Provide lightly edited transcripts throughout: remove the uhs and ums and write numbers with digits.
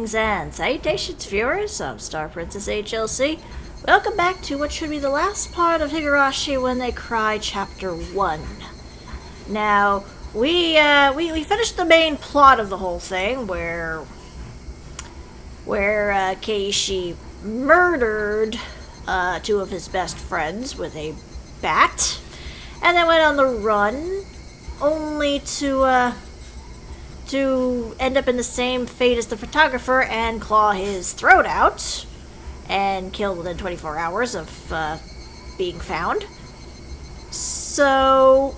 Greetings and salutations, viewers. I'm StarPrincessHLC. Welcome back to what should be the last part of Higurashi When They Cry, Chapter 1. Now, we finished the main plot of the whole thing, where Keiichi murdered two of his best friends with a bat, and then went on the run, only to end up in the same fate as the photographer and claw his throat out, and killed within 24 hours of being found. So,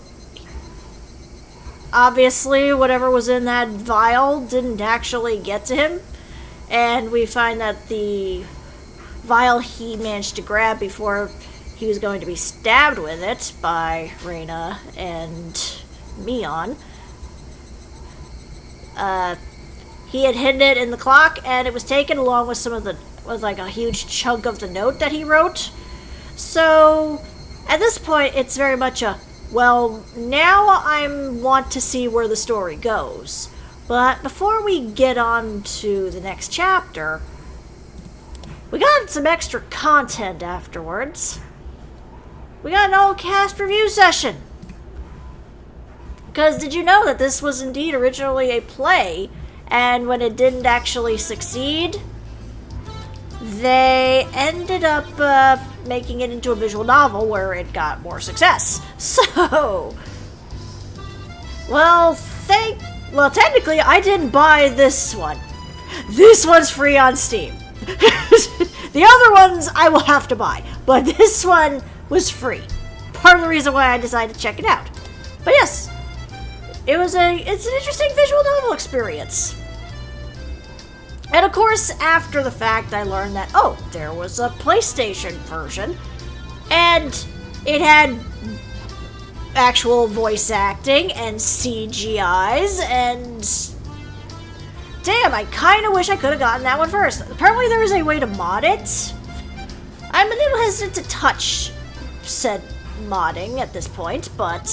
obviously, whatever was in that vial didn't actually get to him, and we find that the vial he managed to grab before he was going to be stabbed with it by Reina and Mion, he had hidden it in the clock, and it was taken along with like a huge chunk of the note that he wrote. So, at this point, it's very much a, well, now I want to see where the story goes. But before we get on to the next chapter, we got some extra content afterwards. We got an old cast review session. Because did you know that this was indeed originally a play, and when it didn't actually succeed, they ended up making it into a visual novel where it got more success. So, well, technically I didn't buy this one. This one's free on Steam. The other ones I will have to buy, but this one was free. Part of the reason why I decided to check it out. But yes, it's an interesting visual novel experience. And of course, after the fact, I learned that, oh, there was a PlayStation version, and it had actual voice acting and CGIs, and damn, I kind of wish I could have gotten that one first. Apparently there is a way to mod it. I'm a little hesitant to touch said modding at this point, but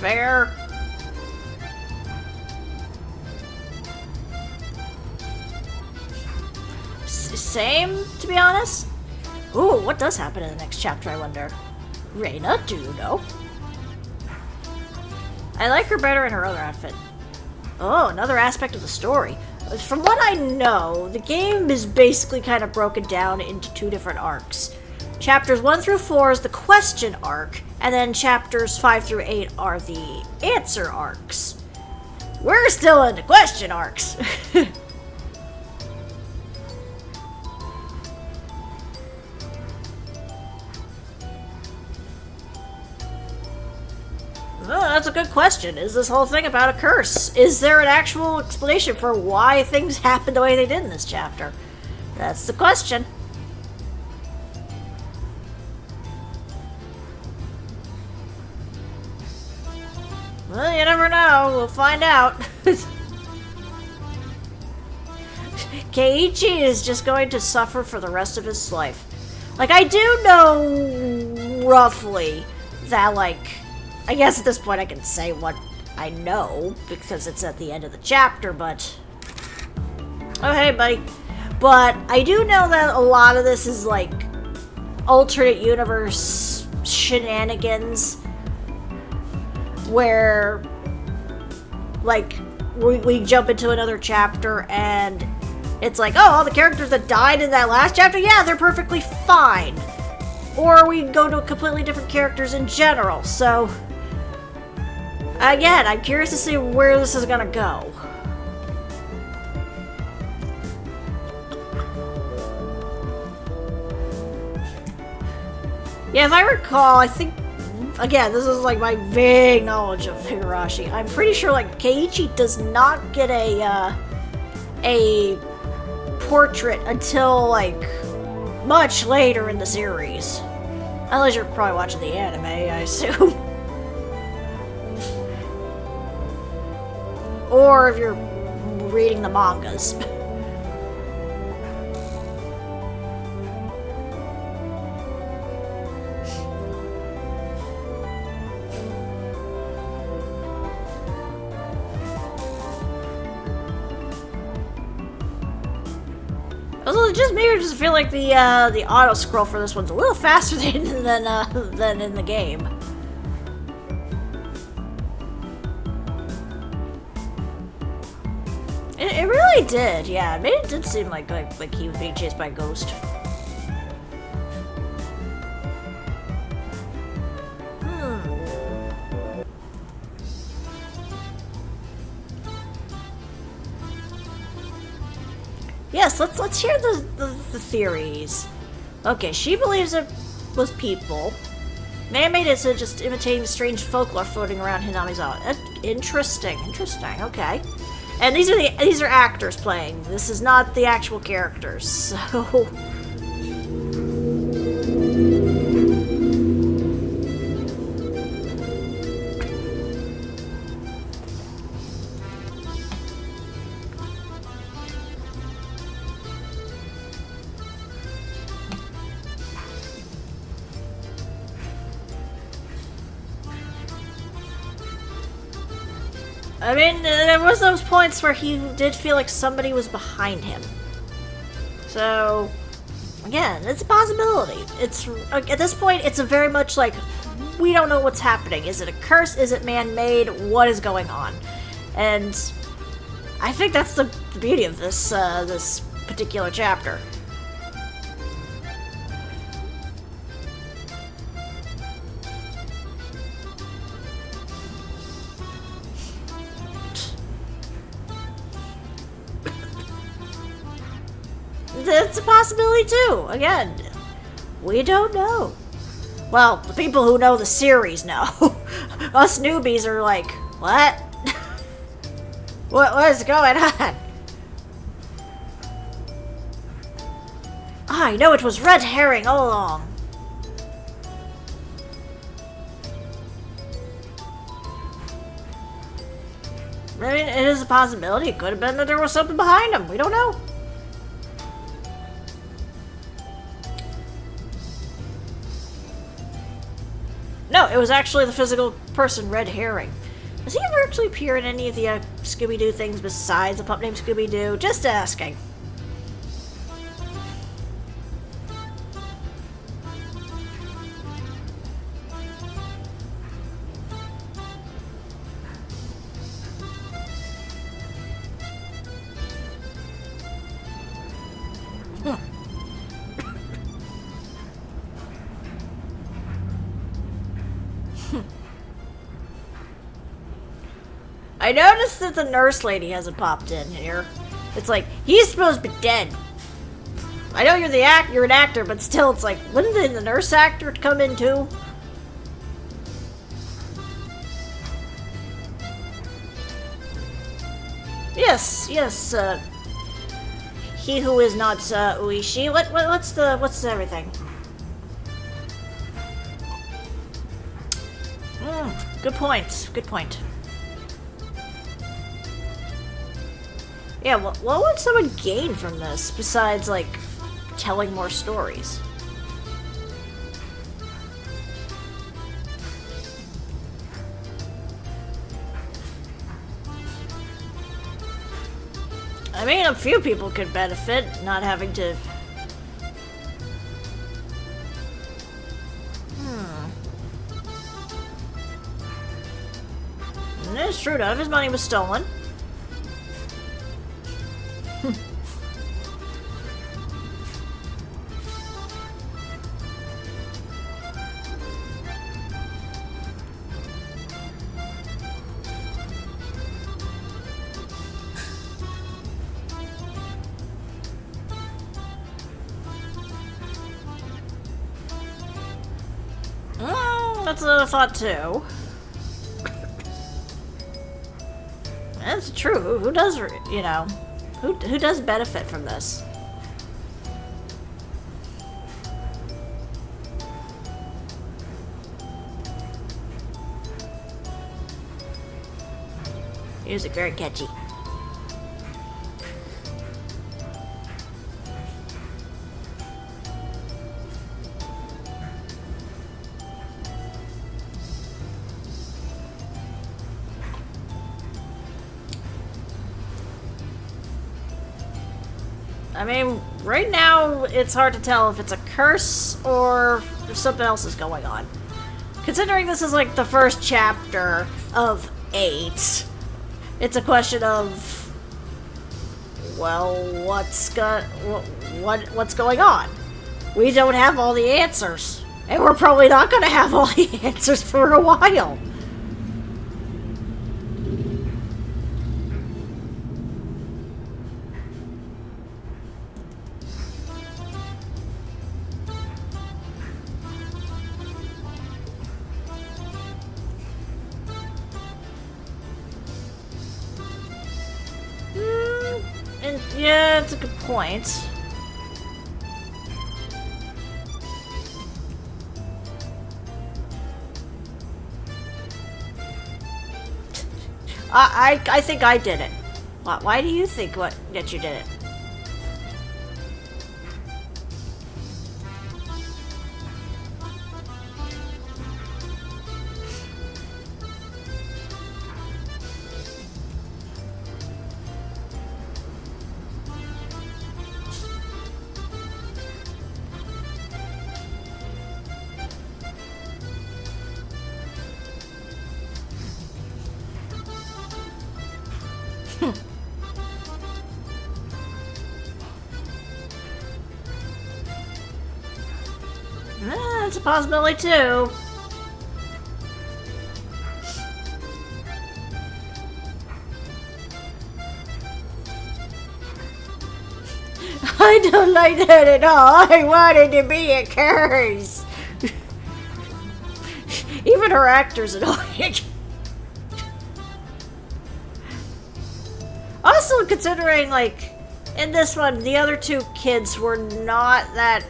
fair. Same, to be honest. Ooh, what does happen in the next chapter, I wonder? Reina, do you know? I like her better in her other outfit. Oh, another aspect of the story. From what I know, the game is basically kind of broken down into two different arcs. Chapters 1 through 4 is the question arc, and then chapters 5 through 8 are the answer arcs. We're still in the question arcs. Well, that's a good question. Is this whole thing about a curse? Is there an actual explanation for why things happened the way they did in this chapter? That's the question. Well, you never know. We'll find out. Keiichi is just going to suffer for the rest of his life. Like, I do know roughly that, like, I guess at this point I can say what I know because it's at the end of the chapter, but oh, hey, buddy. But I do know that a lot of this is, like, alternate universe shenanigans where, like, we jump into another chapter and it's like, oh, all the characters that died in that last chapter, yeah, they're perfectly fine. Or we go to completely different characters in general. So, again, I'm curious to see where this is gonna go. Yeah, if I recall, I think, again, this is like my vague knowledge of Higurashi. I'm pretty sure, like, Keiichi does not get a portrait until, like, much later in the series. Unless you're probably watching the anime, I assume. Or if you're reading the mangas. it just me, or does it feel like the auto scroll for this one's a little faster than in the game? It really did, yeah. It did seem like he was being chased by a ghost. Yes, let's hear the theories. Okay, she believes it was people. Man made it so just imitating the strange folklore floating around Hinamizawa. Interesting, okay. And these are actors playing. This is not the actual characters, so. I mean, there was those points where he did feel like somebody was behind him. So, again, it's a possibility. It's at this point, it's a very much like we don't know what's happening. Is it a curse? Is it man-made? What is going on? And I think that's the beauty of this this particular chapter. It's a possibility too. Again, we don't know. Well, the people who know the series know. Us newbies are like, what? What is going on? I know it was red herring all along. I mean, it is a possibility. It could have been that there was something behind him. We don't know. No, it was actually the physical person, Red Herring. Does he ever actually appear in any of the Scooby-Doo things besides a pup named Scooby-Doo? Just asking. I noticed that the nurse lady hasn't popped in here. It's like, he's supposed to be dead. I know you're an actor, but still, it's like, wouldn't the nurse actor come in too? Yes, he who is not Uishi. What's everything? Good point. Yeah, what would someone gain from this besides, like, telling more stories? I mean, a few people could benefit, not having to... It's true, none of his money was stolen. That's what I thought too. That's true. Who does, you know, who does benefit from this? Music very catchy. I mean, right now, it's hard to tell if it's a curse or if something else is going on. Considering this is like the first chapter of 8, it's a question of, well, what's going on? We don't have all the answers, and we're probably not going to have all the answers for a while. And yeah, it's a good point. I think I did it. Why do you think that you did it? It's a possibility too. I don't like that at all. I wanted to be a curse. Even her actor's annoying. Also, considering, like, in this one, the other two kids were not that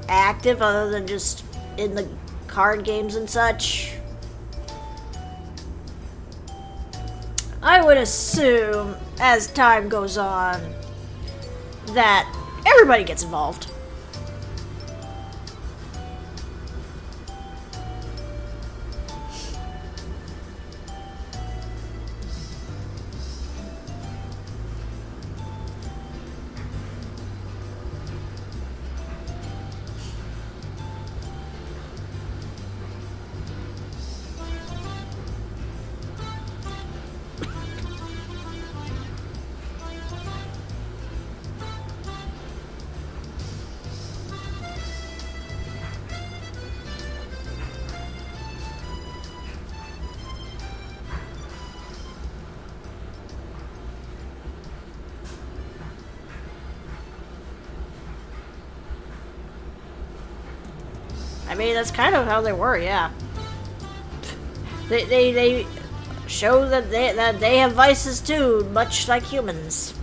active other than just in the card games and such. I would assume, as time goes on, that everybody gets involved. I mean, that's kind of how they were, yeah. They show that they have vices too, much like humans.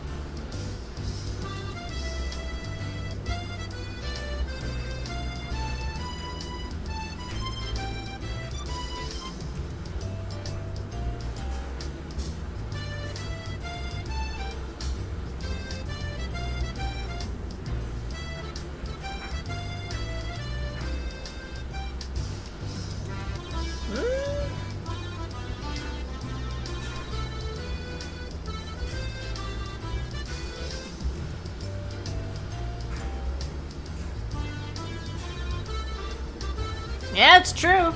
Yeah, it's true.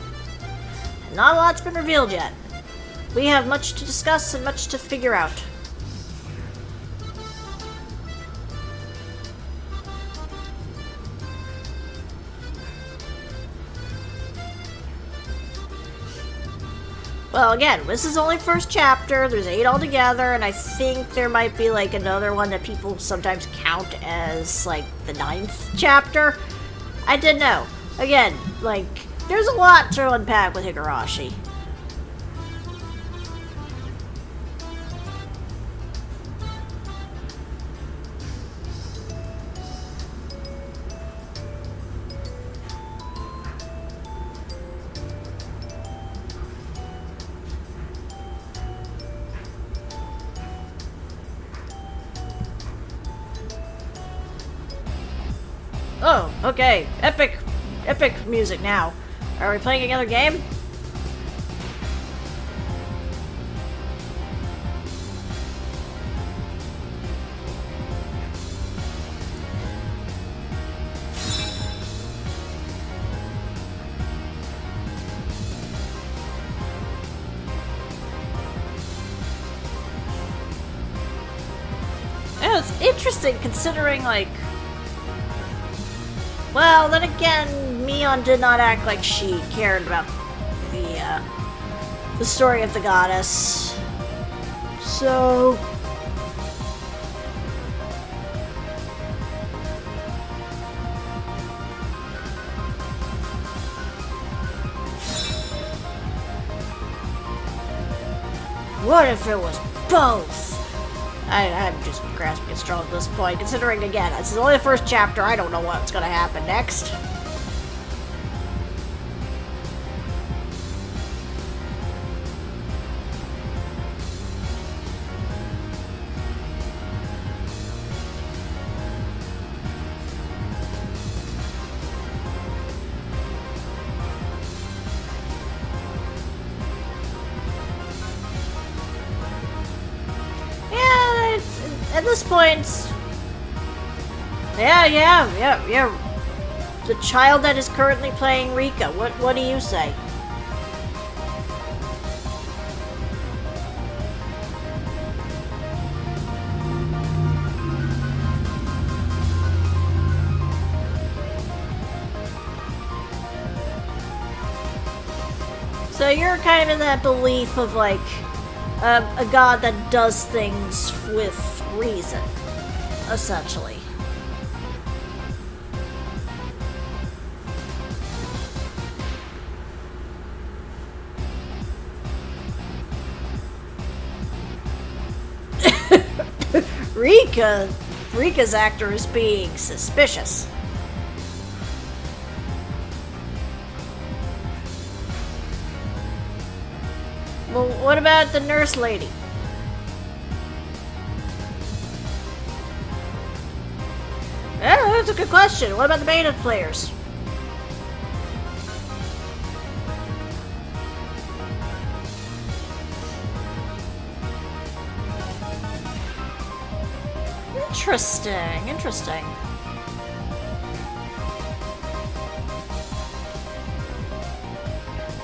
Not a lot's been revealed yet. We have much to discuss and much to figure out. Well, again, this is only first chapter. There's 8 altogether, and I think there might be like another one that people sometimes count as like the 9th chapter. I didn't know. Again, like, there's a lot to unpack with Higurashi. Oh, okay. Epic music now. Are we playing another game? it's interesting considering, like... Well, then again, Mion did not act like she cared about the story of the goddess. So... What if it was both? I'm just grasping at straws at this point, considering, again, this is only the first chapter. I don't know what's gonna happen next. At this point, yeah. The child that is currently playing Rika. What do you say? So you're kind of in that belief of like a god that does things with reason, essentially. Rika's actor is being suspicious. Well, what about the nurse lady? Yeah, that's a good question. What about the beta players? Interesting.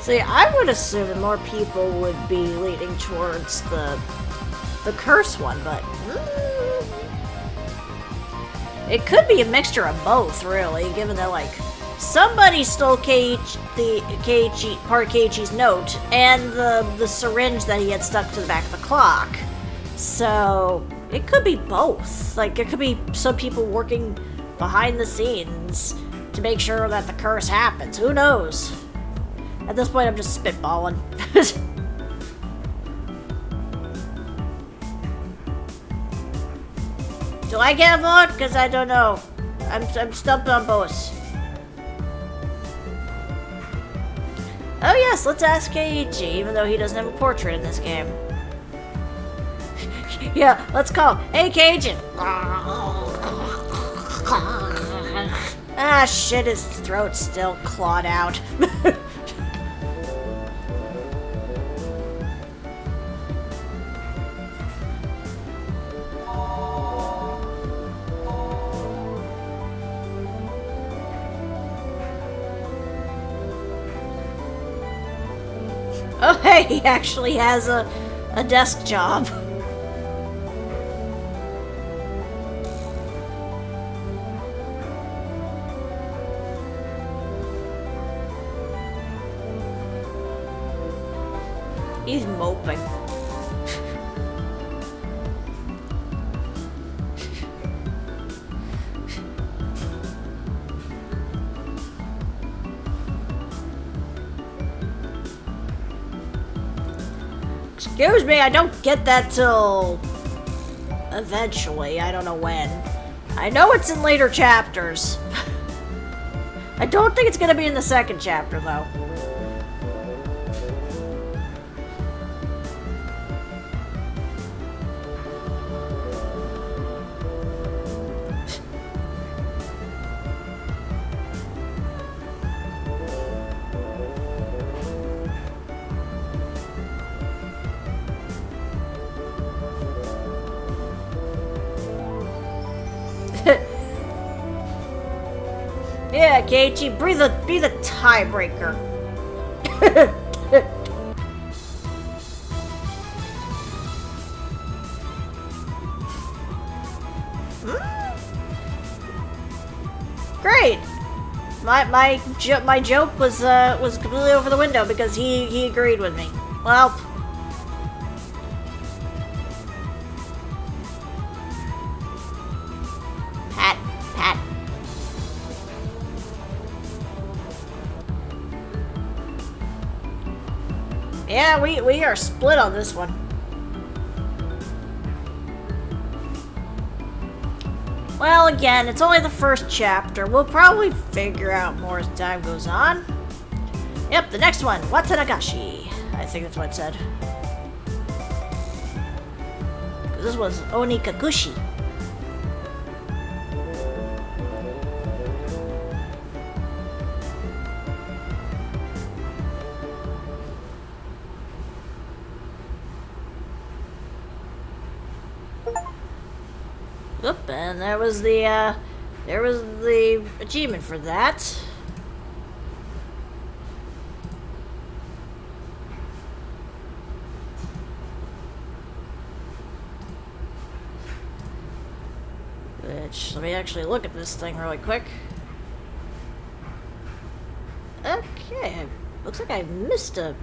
See, I would assume that more people would be leaning towards the curse one, but it could be a mixture of both, really, given that, like, somebody stole Keiichi, part of Keiichi's note, and the syringe that he had stuck to the back of the clock. So, it could be both. Like, there could be some people working behind the scenes to make sure that the curse happens. Who knows? At this point, I'm just spitballing. Do I get a vote? Because I don't know. I'm stumped on both. Oh yes, let's ask Keiichi, even though he doesn't have a portrait in this game. Yeah, let's call. Hey, Keiichi! Ah, shit, his throat's still clawed out. Oh, hey, he actually has a desk job. He's moping. Excuse me, I don't get that till eventually. I don't know when. I know it's in later chapters. I don't think it's gonna be in the second chapter, though. Yeah, Keiichi, be the tiebreaker. Great. My joke was completely over the window because he agreed with me. Well. Pat. Yeah, we are split on this one. Well, again, it's only the first chapter. We'll probably figure out more as time goes on. Yep, the next one, Watanagashi. I think that's what it said. This was Onikakushi. Oop, and there was the achievement for that. Which, let me actually look at this thing really quick. Okay, looks like I missed an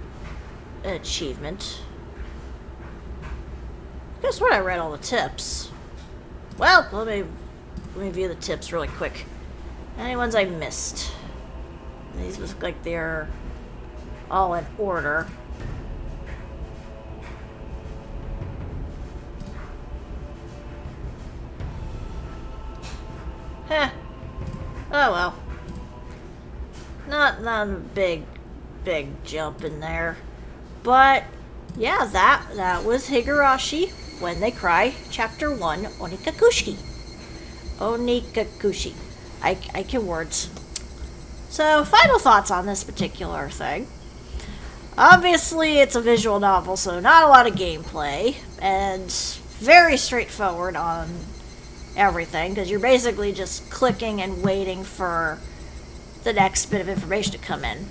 achievement. Guess what? I read all the tips. Well, let me view the tips really quick. Any ones I missed? These look like they're all in order. Heh. Oh well. Not a big jump in there. But yeah, that was Higurashi When They Cry, Chapter 1, Onikakushi. Onikakushi. I can words. So, final thoughts on this particular thing. Obviously, it's a visual novel, so not a lot of gameplay, and very straightforward on everything, because you're basically just clicking and waiting for the next bit of information to come in.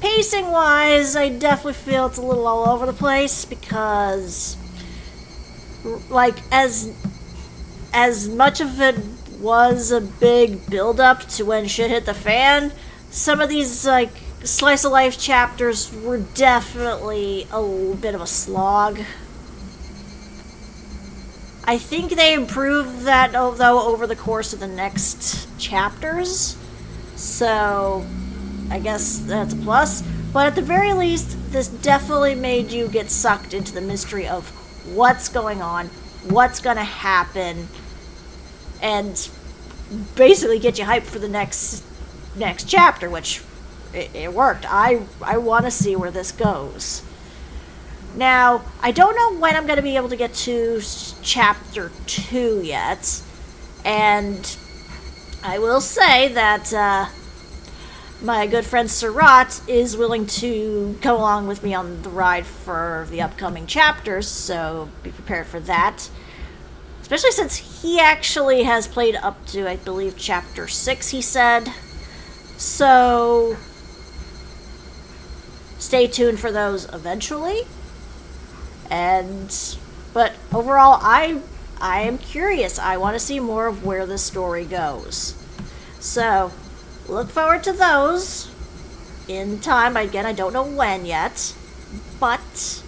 Pacing-wise, I definitely feel it's a little all over the place, because like, as much of it was a big build-up to when shit hit the fan, some of these, like, slice-of-life chapters were definitely a little bit of a slog. I think they improved that, though, over the course of the next chapters, so I guess that's a plus. But at the very least, this definitely made you get sucked into the mystery of what's going on, what's gonna happen, and basically get you hyped for the next chapter, which it worked. I want to see where this goes. Now, I don't know when I'm going to be able to get to chapter 2 yet, and I will say that my good friend Surat is willing to come along with me on the ride for the upcoming chapters, so be prepared for that. Especially since he actually has played up to, I believe, chapter 6, he said. So, stay tuned for those eventually. But overall, I am curious. I want to see more of where this story goes. So, look forward to those in time. Again, I don't know when yet. But,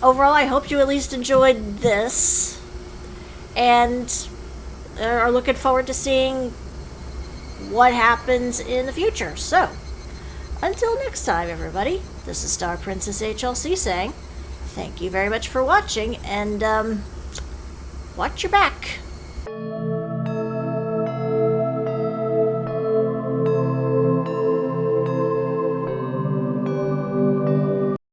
overall, I hope you at least enjoyed this. And are looking forward to seeing what happens in the future. So, until next time, everybody, this is StarPrincessHLC saying, thank you very much for watching, and watch your back.